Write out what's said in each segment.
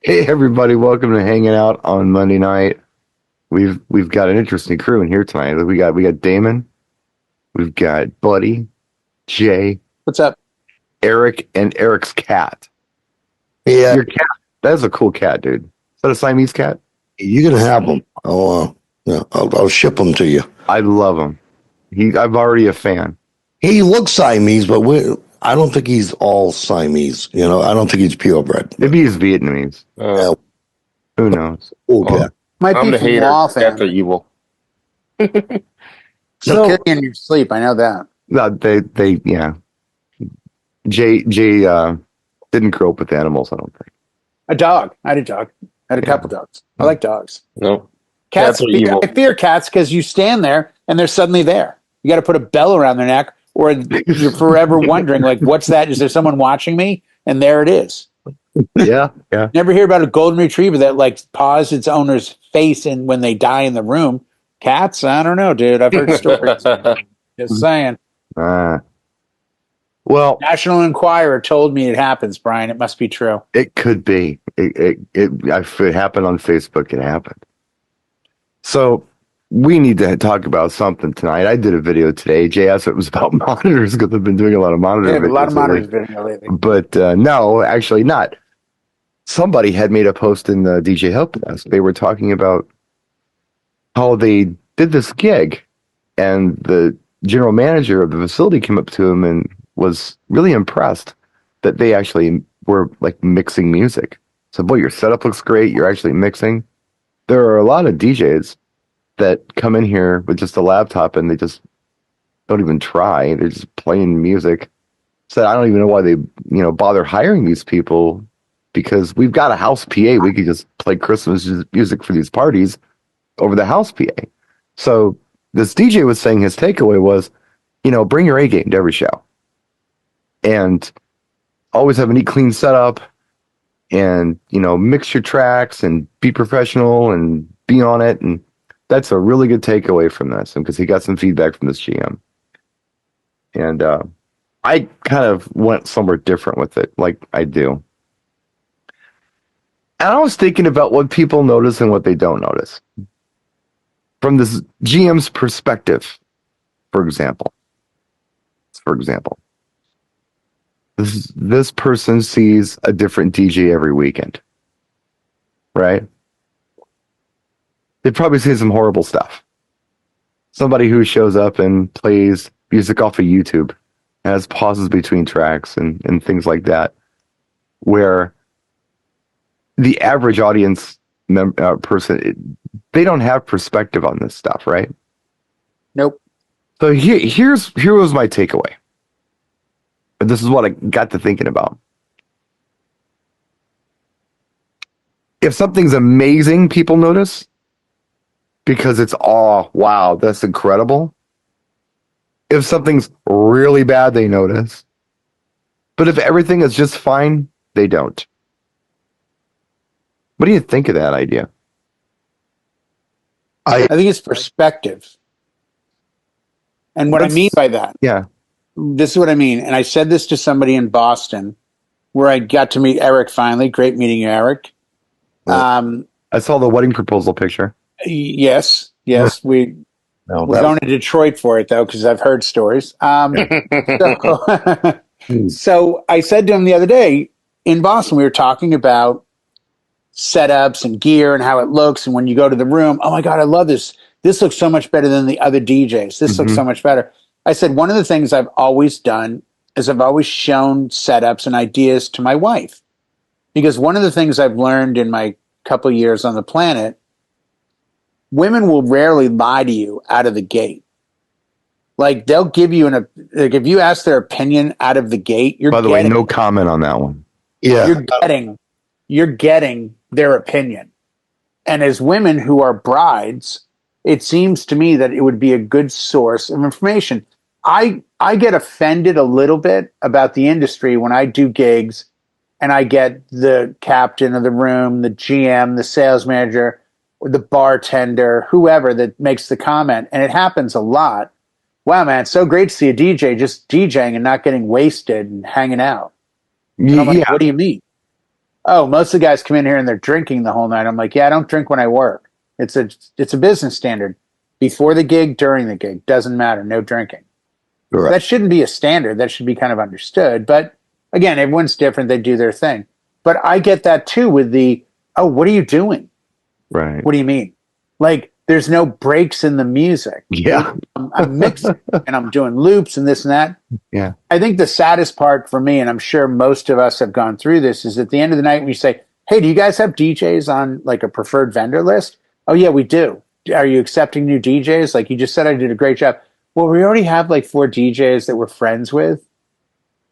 Hey everybody, welcome to hanging out on Monday night. We've got an interesting crew in here tonight. We got Damon, we've got Buddy, Jay, What's up? Eric, and Eric's cat. Yeah, Your cat, that is a cool cat, dude. Is that a Siamese cat? you can have them. I'll ship them to you. I love him. I'm already a fan. He looks Siamese, but I don't think he's all Siamese. I don't think he's purebred. Maybe he's Vietnamese. Yeah, Who knows? cool cat. Might I'm be the from hater. Law Cats are fan. evil. They'll So kill you in your sleep. I know that. no, they yeah. Jay didn't grow up with animals, I don't think. A dog. I had a dog. I had a couple dogs. I like dogs. No. Cats. Cats are evil. I fear cats because you stand there and they're suddenly there. You got to put a bell around their neck, or you're forever wondering, like, what's that? Is there someone watching me? And there it is. Yeah, yeah. Never hear about a golden retriever that like paws its owner's face and when they die in the room. Cats, I don't know, dude. I've heard stories. Just saying. Well, National Enquirer told me it happens, Brian. It must be true. it could be. If it happened on Facebook, it happened. So we need to talk about something tonight. I did a video today. Jay asked if it was about monitors because I've been doing a lot of monitor Yeah, videos a lot of lately. monitors video lately. But no, actually not. Somebody had made a post in the DJ Help Desk. They were talking about how they did this gig, and the general manager of the facility came up to him and was really impressed that they actually were like mixing music. So, boy, your setup looks great. You're actually mixing. There are a lot of DJs that come in here with just a laptop and they just don't even try. They're just playing music. So I don't even know why they, bother hiring these people, because we've got a house PA. We could just play Christmas music for these parties over the house PA. So this DJ was saying his takeaway was, bring your A game to every show. And always have a neat, clean setup, and, mix your tracks and be professional and be on it. And that's a really good takeaway from this, because he got some feedback from this GM. And I kind of went somewhere different with it, like I do. And I was thinking about what people notice and what they don't notice. From this GM's perspective, for example. This person sees a different DJ every weekend, right? They probably see some horrible stuff. Somebody who shows up and plays music off of YouTube, has pauses between tracks and things like that, where the average audience person, they don't have perspective on this stuff, right? Nope. So here was my takeaway. But this is what I got to thinking about. If something's amazing, people notice because it's, oh, wow, that's incredible. If something's really bad, they notice. But if everything is just fine, they don't. What do you think of that idea? I think it's perspective. And what I mean by that, Yeah. this is what I mean. And I said this to somebody in Boston where I got to meet Eric finally. Great meeting you, Eric. I saw the wedding proposal picture. Yes. We're going to Detroit for it, though, because I've heard stories. So I said to him the other day in Boston, we were talking about setups and gear and how it looks. And when you go to the room, oh my God, I love this. This looks so much better than the other DJs. This looks so much better. I said, one of the things I've always done is I've always shown setups and ideas to my wife. Because one of the things I've learned in my couple years on the planet, women will rarely lie to you out of the gate. Like they'll give you like if you ask their opinion out of the gate, By the way, no comment on that one. Yeah. You're getting their opinion. And as women who are brides, it seems to me that it would be a good source of information. I get offended a little bit about the industry when I do gigs and I get the captain of the room, the GM, the sales manager, or the bartender, whoever that makes the comment. And it happens a lot. Wow, man, it's so great to see a DJ just DJing and not getting wasted and hanging out. And I'm like, what do you mean? oh, most of the guys come in here and they're drinking the whole night. I'm like, yeah, I don't drink when I work. It's a business standard. Before the gig, during the gig, doesn't matter. No drinking. Correct. That shouldn't be a standard. That should be kind of understood. But again, everyone's different. They do their thing. But I get that too with oh, what are you doing? Right. What do you mean? Like, there's no breaks in the music. Yeah. I'm mixing and I'm doing loops and this and that. Yeah. I think the saddest part for me, and I'm sure most of us have gone through this, is at the end of the night we say, hey, do you guys have DJs on like a preferred vendor list? Oh, yeah, we do. Are you accepting new DJs? Like you just said, I did a great job. Well, we already have like 4 DJs that we're friends with.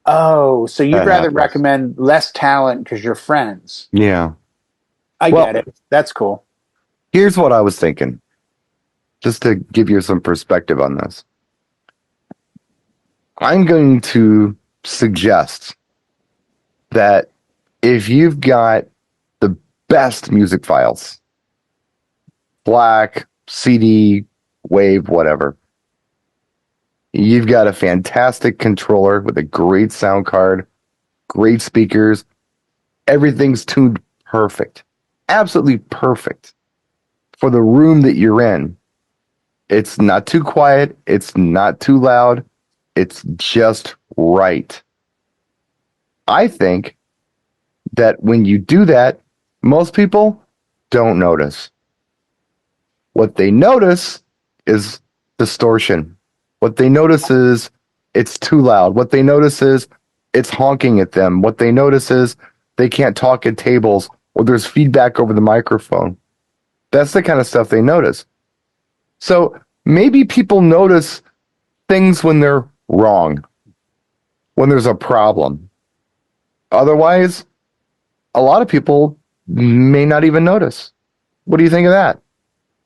Oh, so you'd That rather happens. recommend less talent because you're friends. Yeah. I Well- get it. That's cool. Here's what I was thinking, just to give you some perspective on this. I'm going to suggest that if you've got the best music files, FLAC, CD, WAV, whatever, you've got a fantastic controller with a great sound card, great speakers, everything's tuned perfect, absolutely perfect for the room that you're in. It's not too quiet, it's not too loud, it's just right. I think that when you do that, most people don't notice. What they notice is distortion. What they notice is it's too loud. What they notice is it's honking at them. What they notice is they can't talk at tables or there's feedback over the microphone. That's the kind of stuff they notice. So maybe people notice things when they're wrong, when there's a problem. Otherwise, a lot of people may not even notice. What do you think of that?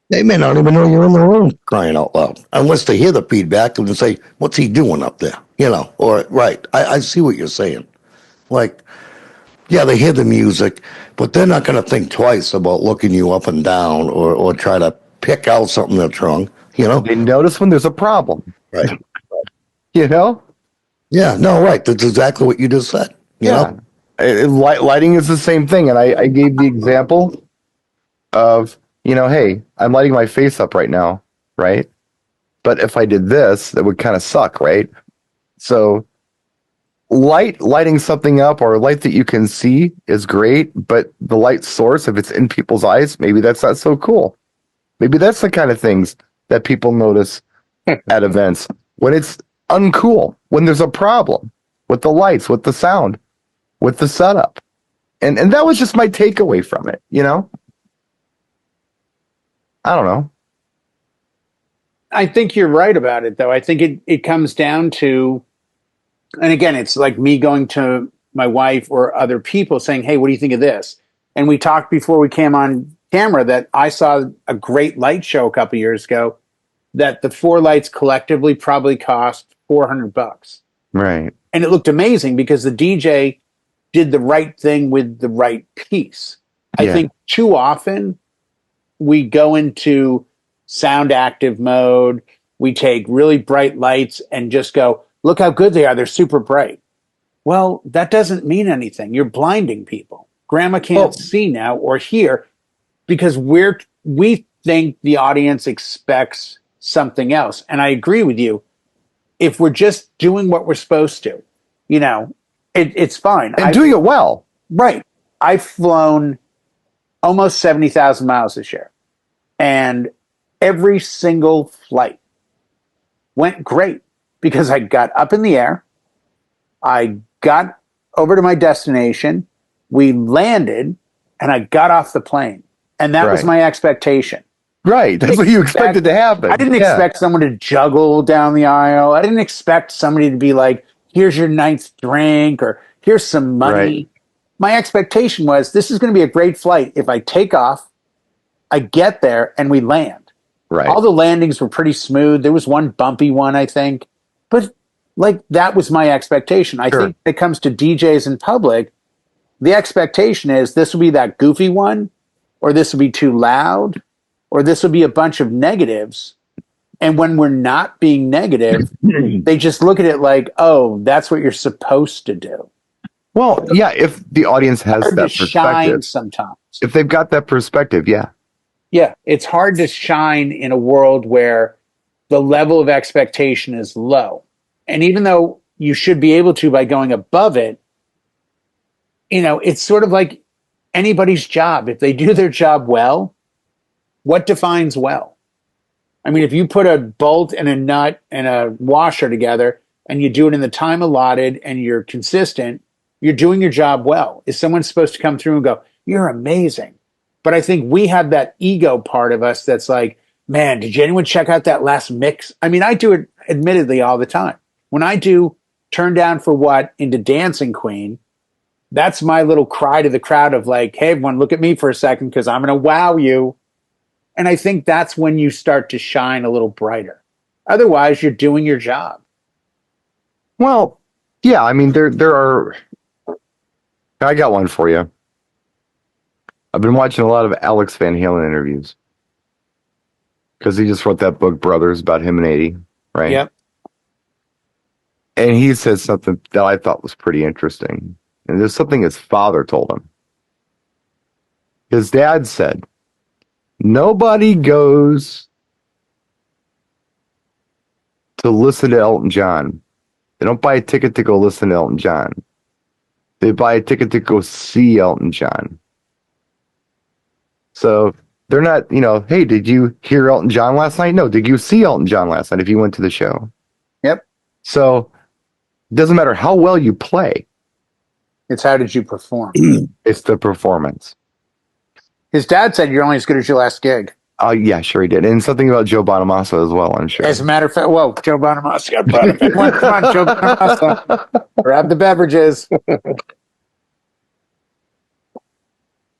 They may not even know you're in the room, crying out loud, unless they hear the feedback and say, what's he doing up there? You know, or, right, I see what you're saying. Like, yeah, they hear the music, but they're not going to think twice about looking you up and down or try to pick out something that's wrong, you know? They notice when there's a problem, Right. you know? Yeah, no, right. That's exactly what you just said. You know? Lighting is the same thing. And I gave the example of, hey, I'm lighting my face up right now, right? But if I did this, that would kind of suck, right? So lighting something up or light that you can see is great, but the light source, if it's in people's eyes, maybe that's not so cool. Maybe that's the kind of things that people notice at events when it's uncool, when there's a problem with the lights, with the sound, with the setup. And that was just my takeaway from it, I don't know. I think you're right about it, though. I think it comes down to, and again, it's like me going to my wife or other people saying, hey, what do you think of this? And we talked before we came on camera that I saw a great light show a couple years ago that the 4 lights collectively probably cost $400. Right. And it looked amazing because the DJ did the right thing with the right piece. I think too often we go into sound active mode. We take really bright lights and just go, look how good they are. They're super bright. Well, that doesn't mean anything. You're blinding people. Grandma can't see now or hear because we think the audience expects something else. And I agree with you. If we're just doing what we're supposed to, it's fine. And doing it well. Right. I've flown almost 70,000 miles this year. And every single flight went great because I got up in the air. I got over to my destination. We landed and I got off the plane. And that was my expectation. Right. That's what you expected to happen. I didn't expect someone to juggle down the aisle. I didn't expect somebody to be like, here's your 9th drink or here's some money. Right. My expectation was this is going to be a great flight. If I take off, I get there and we land. Right. All the landings were pretty smooth. There was one bumpy one, I think. But that was my expectation. I think when it comes to DJs in public, the expectation is this will be that goofy one, or this will be too loud, or this will be a bunch of negatives. And when we're not being negative, they just look at it like, oh, that's what you're supposed to do. Well, yeah, if the audience has Hard that to shine perspective, sometimes. if they've got that perspective, yeah. Yeah, it's hard to shine in a world where the level of expectation is low. And even though you should be able to by going above it, it's sort of like anybody's job. If they do their job well, what defines well? I mean, if you put a bolt and a nut and a washer together and you do it in the time allotted and you're consistent, you're doing your job well. Is someone supposed to come through and go, "You're amazing"? But I think we have that ego part of us that's like, "Man, did anyone check out that last mix?" I mean, I do it admittedly all the time. When I do Turn Down for What into Dancing Queen, that's my little cry to the crowd of like, "Hey, everyone, look at me for a second because I'm going to wow you." And I think that's when you start to shine a little brighter. Otherwise, you're doing your job. Well, yeah, I mean, there are. I got one for you. I've been watching a lot of Alex Van Halen interviews because he just wrote that book, Brothers, about him and 80, right? Yep. And he said something that I thought was pretty interesting. And there's something his father told him. His dad said, nobody goes to listen to Elton John. They don't buy a ticket to go listen to Elton John. They buy a ticket to go see Elton John. So they're not, hey, did you hear Elton John last night? No, did you see Elton John last night if you went to the show? Yep. So it doesn't matter how well you play. It's how did you perform? It's the performance. His dad said you're only as good as your last gig. Oh, yeah, sure he did. And something about Joe Bonamassa as well, I'm sure. As a matter of fact, whoa, Joe Bonamassa got brought up. Come on, Joe Bonamassa. Grab the beverages.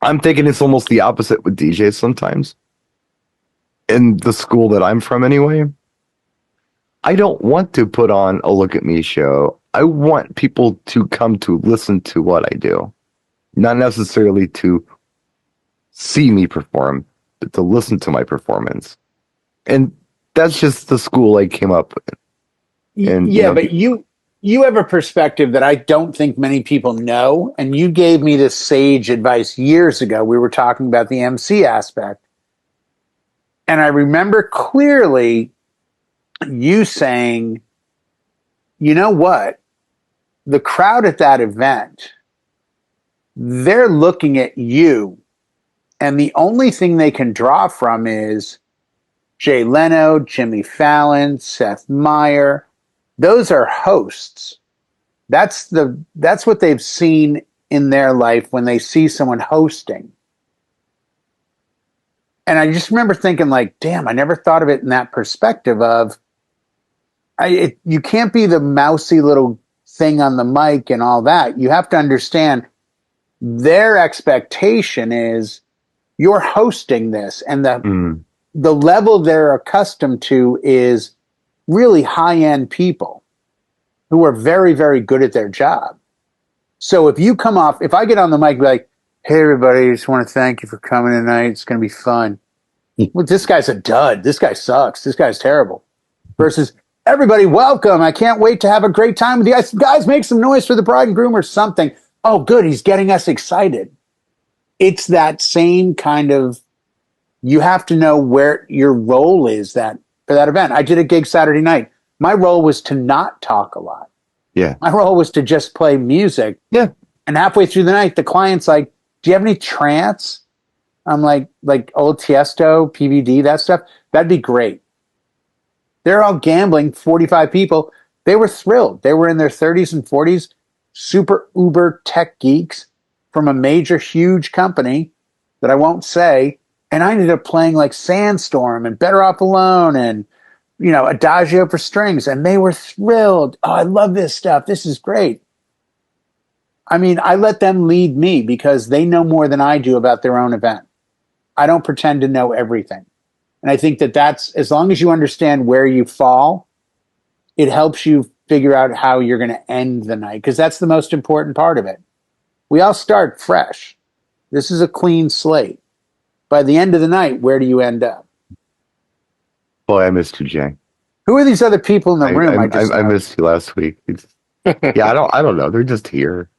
I'm thinking it's almost the opposite with DJs sometimes. In the school that I'm from anyway, I don't want to put on a look at me show. I want people to come to listen to what I do. Not necessarily to see me perform, but to listen to my performance. And that's just the school I came up with. And, yeah, but you have a perspective that I don't think many people know. And you gave me this sage advice years ago. We were talking about the MC aspect. And I remember clearly you saying, you know what? The crowd at that event, they're looking at you. And the only thing they can draw from is Jay Leno, Jimmy Fallon, Seth Meyers. Those are hosts. That's what they've seen in their life when they see someone hosting. And I just remember thinking like, damn, I never thought of it in that perspective of you can't be the mousy little thing on the mic and all that. You have to understand their expectation is you're hosting this, and the level they're accustomed to is really high-end people who are very, very good at their job. So if I get on the mic and be like, "Hey everybody, I just want to thank you for coming tonight. It's going to be fun." Well, this guy's a dud. This guy sucks. This guy's terrible. Versus, "Everybody, welcome. I can't wait to have a great time with you guys. Guys, make some noise for the bride and groom," or something. Oh, good. He's getting us excited. It's that same kind of, you have to know where your role is for that event. I did a gig Saturday night. My role was to not talk a lot. Yeah. My role was to just play music. Yeah. And halfway through the night, the client's like, "Do you have any trance?" I'm like old Tiesto, PVD, that stuff. That'd be great. They're all gambling, 45 people. They were thrilled. They were in their 30s and 40s, super uber tech geeks from a major, huge company that I won't say. And I ended up playing like Sandstorm and Better Off Alone and, Adagio for strings. And they were thrilled. "Oh, I love this stuff. This is great." I mean, I let them lead me because they know more than I do about their own event. I don't pretend to know everything. And I think that's, as long as you understand where you fall, it helps you figure out how you're going to end the night, because that's the most important part of it. We all start fresh. This is a clean slate. By the end of the night, where do you end up? Boy, I missed you, Jay. Who are these other people in the room? I missed you last week. Yeah, I don't know. They're just here.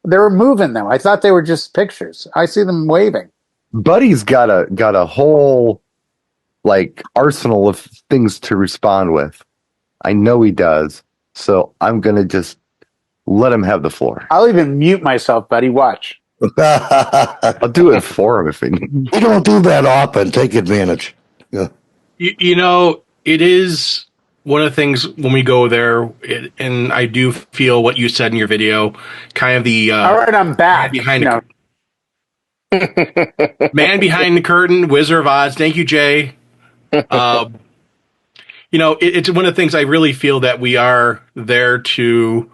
They were moving though. I thought they were just pictures. I see them waving. Buddy's got a whole like arsenal of things to respond with. I know he does. So I'm gonna just let him have the floor. I'll even mute myself, buddy. Watch. I'll do it for him if he needs. You don't do that often. Take advantage. Yeah. It is one of the things when we go there, and I do feel what you said in your video, kind of the All right, I'm back. Man behind the curtain, Wizard of Oz. Thank you, Jay. It's one of the things I really feel that we are there to.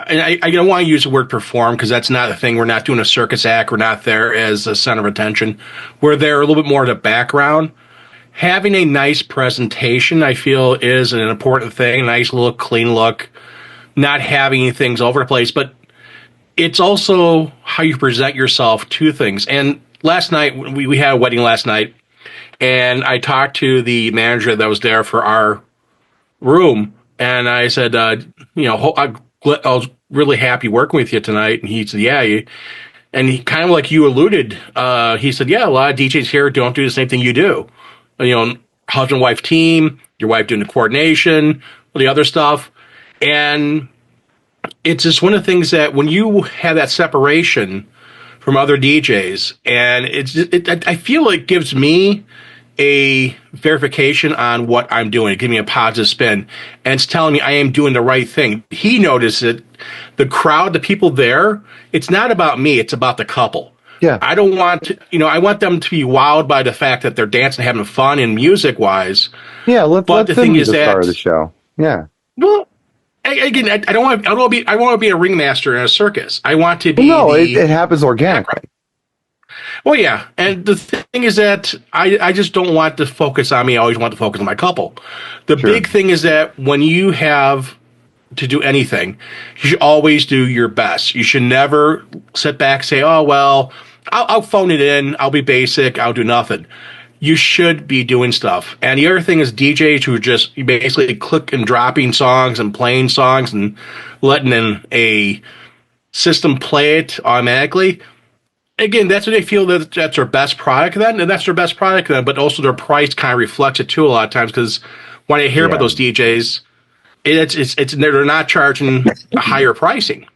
And I don't want to use the word perform because that's not a thing. We're not doing a circus act. We're not there as a center of attention. We're there a little bit more in the background. Having a nice presentation, I feel, is an important thing. A nice look, clean look, not having things over the place. But it's also how you present yourself to things. And last night, we had a wedding last night, and I talked to the manager that was there for our room, and I said, I was really happy working with you tonight. And he said, yeah. And he kind of like you alluded, he said, yeah, a lot of DJs here don't do the same thing you do. Husband, wife team, your wife doing the coordination, all the other stuff. And it's just one of the things that when you have that separation from other DJs, and I feel it gives me a verification on what I'm doing. It gives me a positive spin, and it's telling me I am doing the right thing. He noticed it. The crowd, the people there, it's not about me. It's about the couple. Yeah. I don't want to, I want them to be wowed by the fact that they're dancing, having fun, and music wise. Yeah, let the them thing be is the that star of the show. Yeah. Well, again, I don't want to be a ringmaster in a circus. I want to be. No, it happens organically. Well, yeah, and the thing is that I just don't want to focus on me. I always want to focus on my couple. The big thing is that when you have to do anything, you should always do your best. You should never sit back and say, oh, well, I'll phone it in. I'll be basic. I'll do nothing. You should be doing stuff. And the other thing is DJs who are just basically click and dropping songs and playing songs and letting in a system play it automatically. Again, that's what they feel that that's their best product then, and that's their best product then, but also their price kind of reflects it too a lot of times because when I hear about those DJs, they're not charging a higher pricing.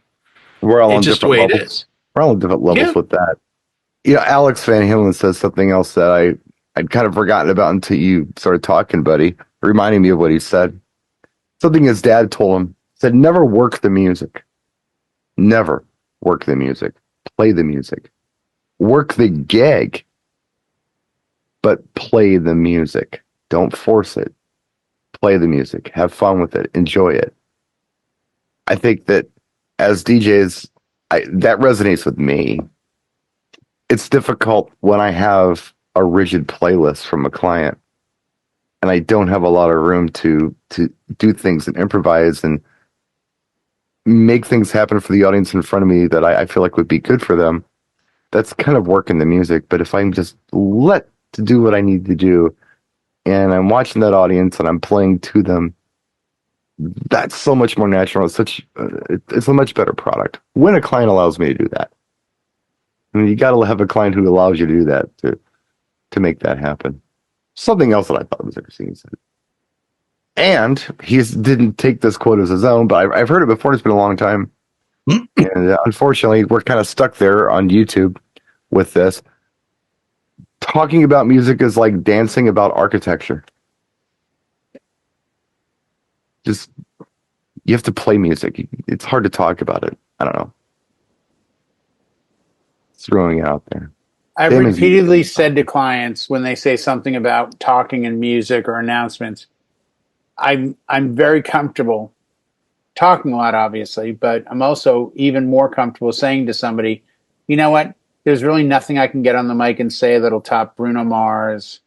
We're all on just the different way levels. it is. We're all on different levels with that. Alex Van Halen says something else that I'd kind of forgotten about until you started talking, buddy, reminding me of what he said. Something his dad told him, said, never work the music. Never work the music. Play the music. Work the gig, but play the music. Don't force it. Play the music. Have fun with it. Enjoy it. I think that as DJs, that resonates with me. It's difficult when I have a rigid playlist from a client and I don't have a lot of room to do things and improvise and make things happen for the audience in front of me that I feel like would be good for them. That's kind of working the music. But if I'm just let to do what I need to do and I'm watching that audience and I'm playing to them, that's so much more natural. It's a much better product when a client allows me to do that. I mean, you got to have a client who allows you to do that to make that happen. Something else that I thought was interesting. He said, and he didn't take this quote as his own, but I've heard it before. It's been a long time. And unfortunately, we're kind of stuck there on YouTube with this. Talking about music is like dancing about architecture. Just, you have to play music. It's hard to talk about it. I don't know. Throwing it out there. I've repeatedly said to clients when they say something about talking and music or announcements, I'm very comfortable talking a lot, obviously, but I'm also even more comfortable saying to somebody, you know what? There's really nothing I can get on the mic and say that'll top Bruno Mars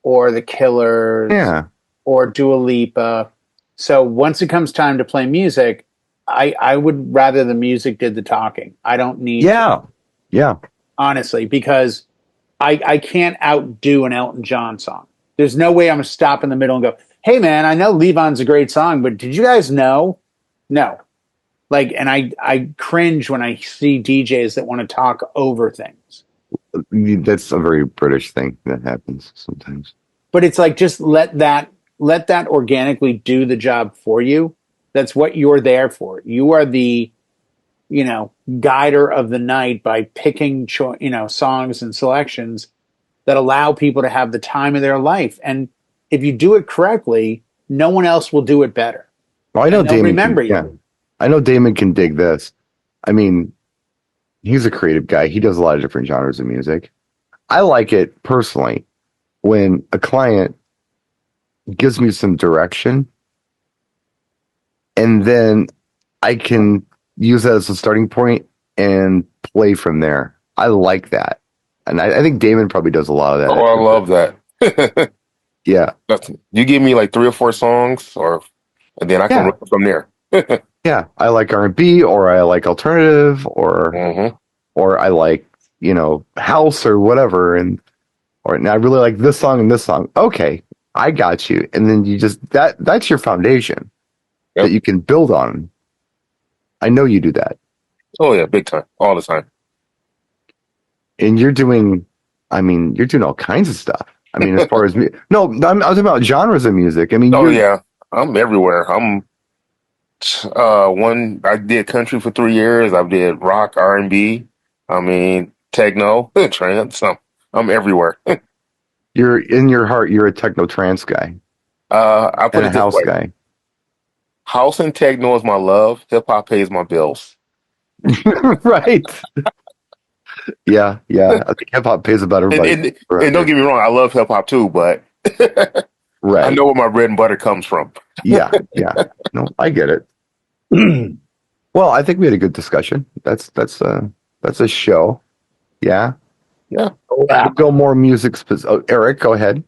or The Killers or Dua Lipa. So once it comes time to play music, I would rather the music did the talking. I don't need to. Yeah. Honestly, because I can't outdo an Elton John song. There's no way I'm going to stop in the middle and go, hey, man, I know Levon's a great song, but did you guys know? No. Like, and I cringe when I see DJs that want to talk over things. That's a very British thing that happens sometimes. But it's like, just let that organically do the job for you. That's what you're there for. You are the, guider of the night by picking, songs and selections that allow people to have the time of their life. And if you do it correctly, no one else will do it better. Well, I know And they'll Damon remember can, yeah. you. I know Damon can dig this. I mean, he's a creative guy. He does a lot of different genres of music. I like it personally when a client gives me some direction and then I can use that as a starting point and play from there. I like that. And I think Damon probably does a lot of that. Oh, I love that. Yeah. You give me like 3 or 4 songs, and then I can rip from there. Yeah. I like R&B, or I like alternative, or I like, house or whatever. And I really like this song and this song. Okay. I got you. And then you just, that's your foundation that you can build on. I know you do that. Oh yeah, big time, all the time. And you're doing all kinds of stuff. I mean, as far as me, no, I was talking about genres of music. I mean, yeah, I'm everywhere. I did country for 3 years. I did rock, R&B. I mean, techno, trance. I'm everywhere. You're in your heart. You're a techno trance guy. I put and it a this house way. guy. House and techno is my love. Hip hop pays my bills. Right. Yeah. I think hip hop pays about everybody. And don't get me wrong, I love hip hop too, but right. I know where my bread and butter comes from. Yeah. No, I get it. Well, I think we had a good discussion. That's a show. Yeah. Yeah. We'll go more music. Eric, go ahead.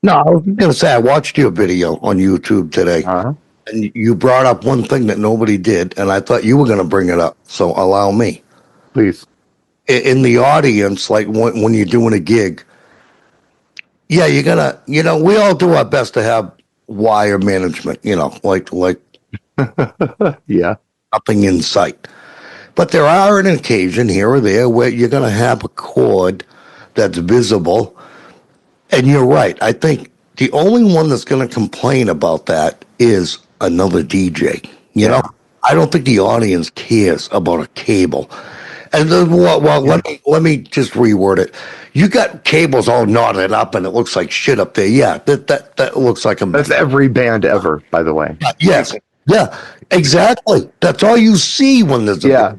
No, I was going to say, I watched your video on YouTube today, and you brought up one thing that nobody did, and I thought you were going to bring it up, so allow me. Please. In the audience, like when you're doing a gig, yeah, you're going to, we all do our best to have wire management, like yeah, nothing in sight. But there are an occasion here or there where you're going to have a chord that's visible. And you're right. I think the only one that's going to complain about that is another DJ. You know, I don't think the audience cares about a cable. And then, let me just reword it. You got cables all knotted up, and it looks like shit up there. Yeah, that looks like a. That's every band ever, by the way. Yes. Yeah. Exactly. That's all you see when there's a.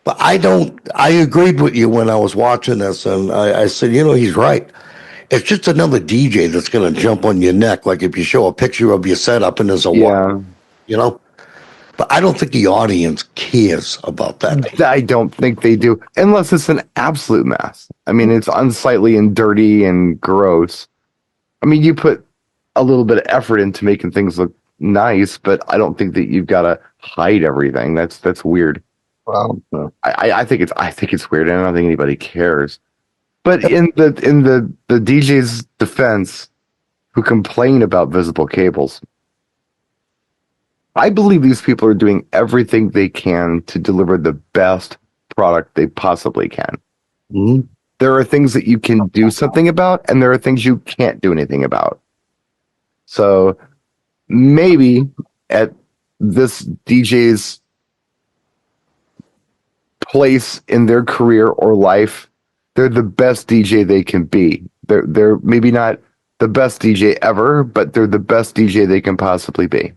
But I agreed with you when I was watching this, and I said, he's right. It's just another DJ that's going to jump on your neck. Like if you show a picture of your setup and there's a wire, But I don't think the audience cares about that. I don't think they do, unless it's an absolute mess. I mean, it's unsightly and dirty and gross. I mean, you put a little bit of effort into making things look nice, but I don't think that you've got to hide everything. That's weird. I think it's weird, and I don't think anybody cares. But in the DJ's defense, who complain about visible cables, I believe these people are doing everything they can to deliver the best product they possibly can. Mm-hmm. There are things that you can do something about, and there are things you can't do anything about. So maybe at this DJ's place in their career or life, they're the best DJ they can be. They're maybe not the best DJ ever, but they're the best DJ they can possibly be.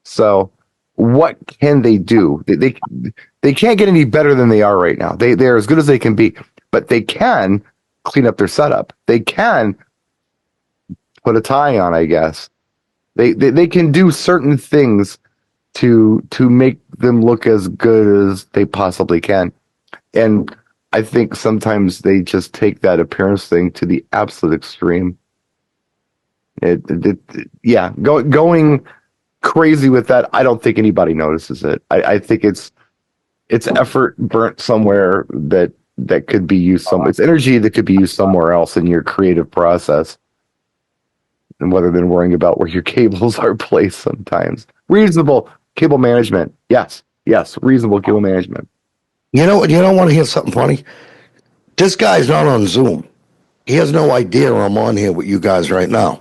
So what can they do? They can't get any better than they are right now. They're as good as they can be, but they can clean up their setup. They can put a tie on, I guess. They can do certain things to make them look as good as they possibly can. And I think sometimes they just take that appearance thing to the absolute extreme. Going crazy with that, I don't think anybody notices it. I think it's effort burnt somewhere that could be used somewhere. It's energy that could be used somewhere else in your creative process, and rather than worrying about where your cables are placed sometimes. Reasonable Cable management. Yes. Reasonable cable management. You know, you don't want to hear something funny? This guy's not on Zoom. He has no idea I'm on here with you guys right now.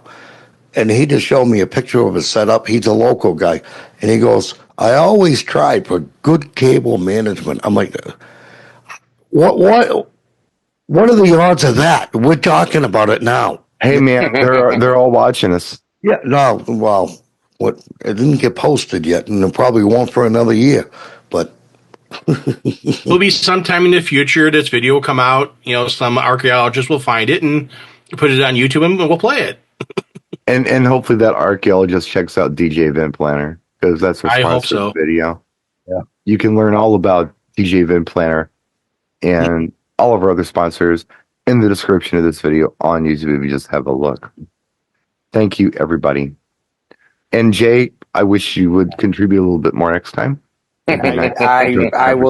And he just showed me a picture of his setup. He's a local guy. And he goes, I always tried for good cable management. I'm like, what are the odds of that? We're talking about it now. Hey man, they're all watching us. Yeah, no, well, what it didn't get posted yet, and it probably won't for another year. But Will be sometime in the future. This video will come out. You know, some archaeologist will find it and put it on YouTube, and we'll play it. And hopefully that archaeologist checks out DJ Event Planner, because that's our I hope sponsor so. video. Yeah, you can learn all about DJ Event Planner and all of our other sponsors in the description of this video on YouTube if you just have a look. Thank you, everybody. And Jay, I wish you would contribute a little bit more next time. I will